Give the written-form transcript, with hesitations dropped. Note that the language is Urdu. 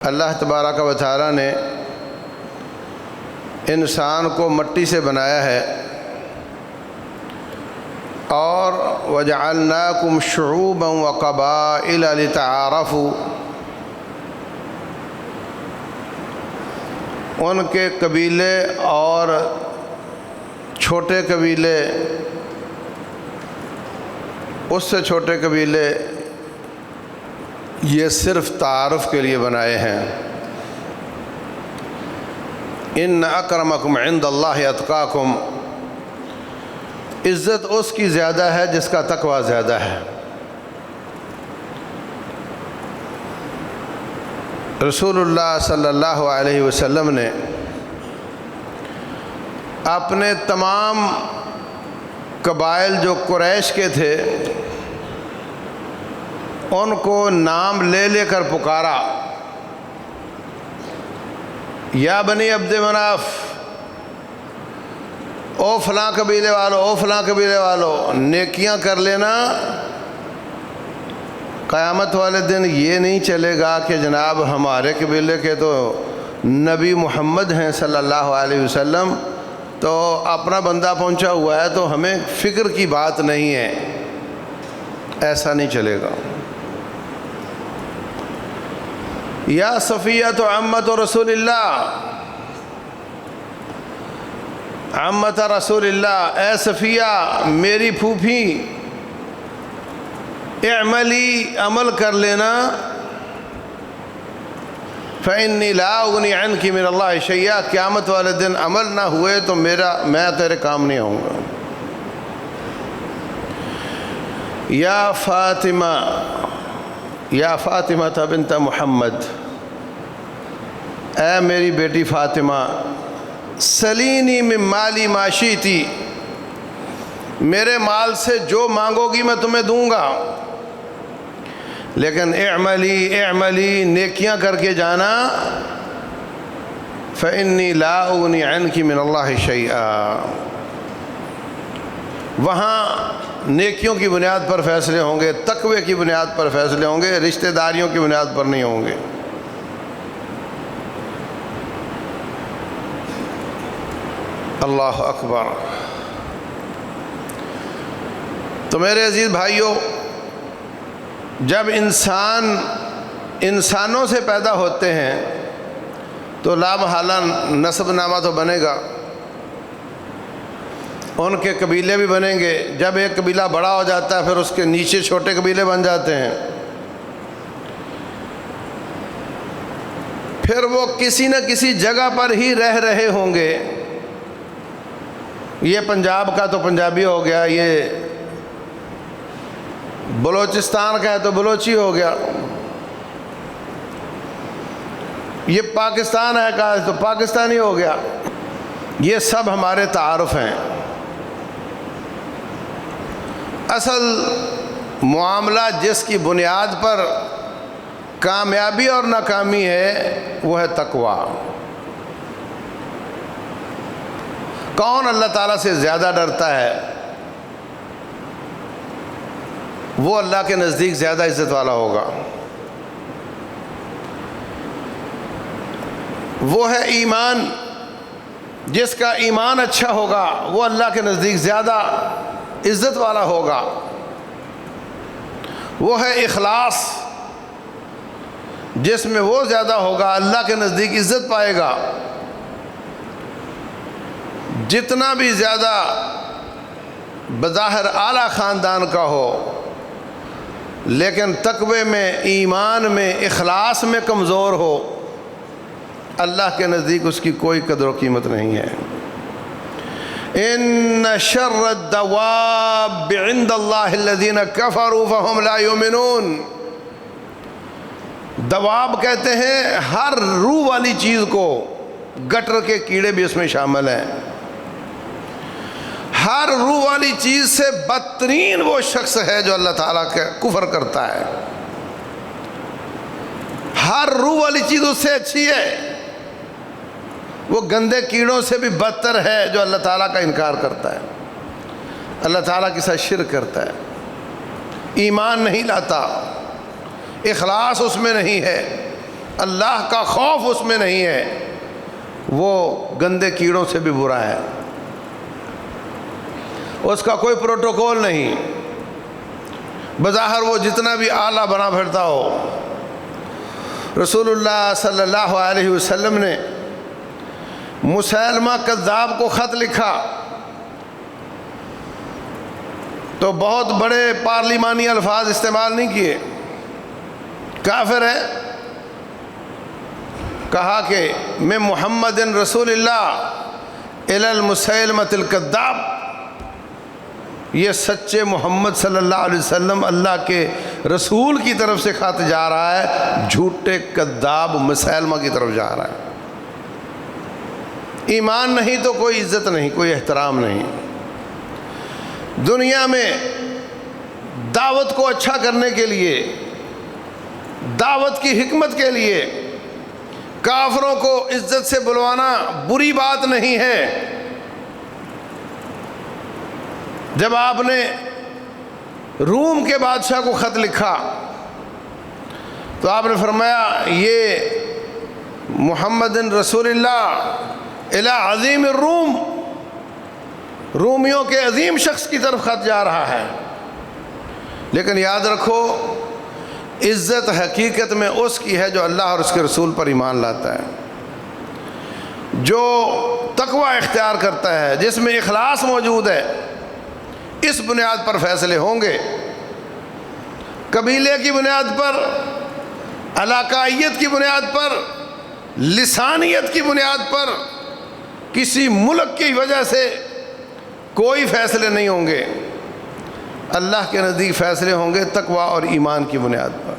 اللہ تبارک و تعالیٰ نے انسان کو مٹی سے بنایا ہے اور وَجَعَلْنَاكُمْ شُعُوبًا وَقَبَائِلَ لِتَعَارَفُوا، ان کے قبیلے اور چھوٹے قبیلے، اس سے چھوٹے قبیلے، یہ صرف تعارف کے لیے بنائے ہیں۔ ان اکرمکم عند اللہ اتقاکم، عزت اس کی زیادہ ہے جس کا تقوی زیادہ ہے۔ رسول اللہ صلی اللہ علیہ وسلم نے اپنے تمام قبائل جو قریش کے تھے ان کو نام لے لے کر پکارا، یا بنی عبد مناف، او فلاں قبیلے والو، او فلاں قبیلے والو، نیکیاں کر لینا۔ قیامت والے دن یہ نہیں چلے گا کہ جناب ہمارے قبیلے کے تو نبی محمد ہیں صلی اللہ علیہ وسلم، تو اپنا بندہ پہنچا ہوا ہے تو ہمیں فکر کی بات نہیں ہے، ایسا نہیں چلے گا۔ یا صفیہ تو عمت رسول اللہ، عمت رسول اللہ، اے صفیہ میری پھوپھی، اعملی، عمل کر لینا، فإنی لا اغنی عنک من اللہ شیئا، قیامت والے دن عمل نہ ہوئے تو میں تیرے کام نہیں ہوں گا۔ یا فاطمہ، یا فاطمہ بنت محمد، اے میری بیٹی فاطمہ، سلینی من مالی ما شئتی، میرے مال سے جو مانگو گی میں تمہیں دوں گا، لیکن اعملی، اعملی، نیکیاں کر کے جانا، فإنی لا اغنی عنک من اللہ شیئا۔ وہاں نیکیوں کی بنیاد پر فیصلے ہوں گے، تقوی کی بنیاد پر فیصلے ہوں گے، رشتہ داریوں کی بنیاد پر نہیں ہوں گے۔ اللہ اکبر۔ تو میرے عزیز بھائیوں، جب انسان انسانوں سے پیدا ہوتے ہیں تو لا محالہ نسب نامہ تو بنے گا، ان کے قبیلے بھی بنیں گے۔ جب ایک قبیلہ بڑا ہو جاتا ہے پھر اس کے نیچے چھوٹے قبیلے بن جاتے ہیں، پھر وہ کسی نہ کسی جگہ پر ہی رہ رہے ہوں گے۔ یہ پنجاب کا تو پنجابی ہو گیا، یہ بلوچستان کا ہے تو بلوچی ہو گیا، یہ پاکستان ہے کا تو پاکستانی ہو گیا۔ یہ سب ہمارے تعارف ہیں۔ اصل معاملہ جس کی بنیاد پر کامیابی اور ناکامی ہے وہ ہے تقوی۔ کون اللہ تعالیٰ سے زیادہ ڈرتا ہے وہ اللہ کے نزدیک زیادہ عزت والا ہوگا۔ وہ ہے ایمان، جس کا ایمان اچھا ہوگا وہ اللہ کے نزدیک زیادہ عزت والا ہوگا۔ وہ ہے اخلاص، جس میں وہ زیادہ ہوگا اللہ کے نزدیک عزت پائے گا۔ جتنا بھی زیادہ بظاہر اعلیٰ خاندان کا ہو لیکن تقوی میں، ایمان میں، اخلاص میں کمزور ہو، اللہ کے نزدیک اس کی کوئی قدر و قیمت نہیں ہے۔ ان شر الدواب عند اللہ الذین کفروا فہم لا یؤمنون۔ دواب کہتے ہیں ہر روح والی چیز کو، گٹر کے کیڑے بھی اس میں شامل ہیں۔ ہر روح والی چیز سے بدترین وہ شخص ہے جو اللہ تعالیٰ کا کفر کرتا ہے۔ ہر روح والی چیز اس سے اچھی ہے، وہ گندے کیڑوں سے بھی بدتر ہے جو اللہ تعالیٰ کا انکار کرتا ہے، اللہ تعالیٰ کے ساتھ شرک کرتا ہے، ایمان نہیں لاتا، اخلاص اس میں نہیں ہے، اللہ کا خوف اس میں نہیں ہے، وہ گندے کیڑوں سے بھی برا ہے، اس کا کوئی پروٹوکول نہیں، بظاہر وہ جتنا بھی اعلیٰ بنا پھرتا ہو۔ رسول اللہ صلی اللہ علیہ وسلم نے مسیلمہ کذاب کو خط لکھا تو بہت بڑے پارلیمانی الفاظ استعمال نہیں کیے، کافر ہے، کہا کہ میں محمد رسول اللہ الی المسیلمۃ الکذاب، یہ سچے محمد صلی اللہ علیہ وسلم اللہ کے رسول کی طرف سے خط جا رہا ہے، جھوٹے کذاب مسیلمہ کی طرف جا رہا ہے۔ ایمان نہیں تو کوئی عزت نہیں، کوئی احترام نہیں۔ دنیا میں دعوت کو اچھا کرنے کے لیے، دعوت کی حکمت کے لیے کافروں کو عزت سے بلوانا بری بات نہیں ہے۔ جب آپ نے روم کے بادشاہ کو خط لکھا تو آپ نے فرمایا یہ محمد رسول اللہ الی عظیم الروم، رومیوں کے عظیم شخص کی طرف خط جا رہا ہے۔ لیکن یاد رکھو، عزت حقیقت میں اس کی ہے جو اللہ اور اس کے رسول پر ایمان لاتا ہے، جو تقوی اختیار کرتا ہے، جس میں اخلاص موجود ہے۔ اس بنیاد پر فیصلے ہوں گے، قبیلے کی بنیاد پر، علاقائیت کی بنیاد پر، لسانیت کی بنیاد پر، کسی ملک کی وجہ سے کوئی فیصلے نہیں ہوں گے۔ اللہ کے نزدیک فیصلے ہوں گے تقوی اور ایمان کی بنیاد پر۔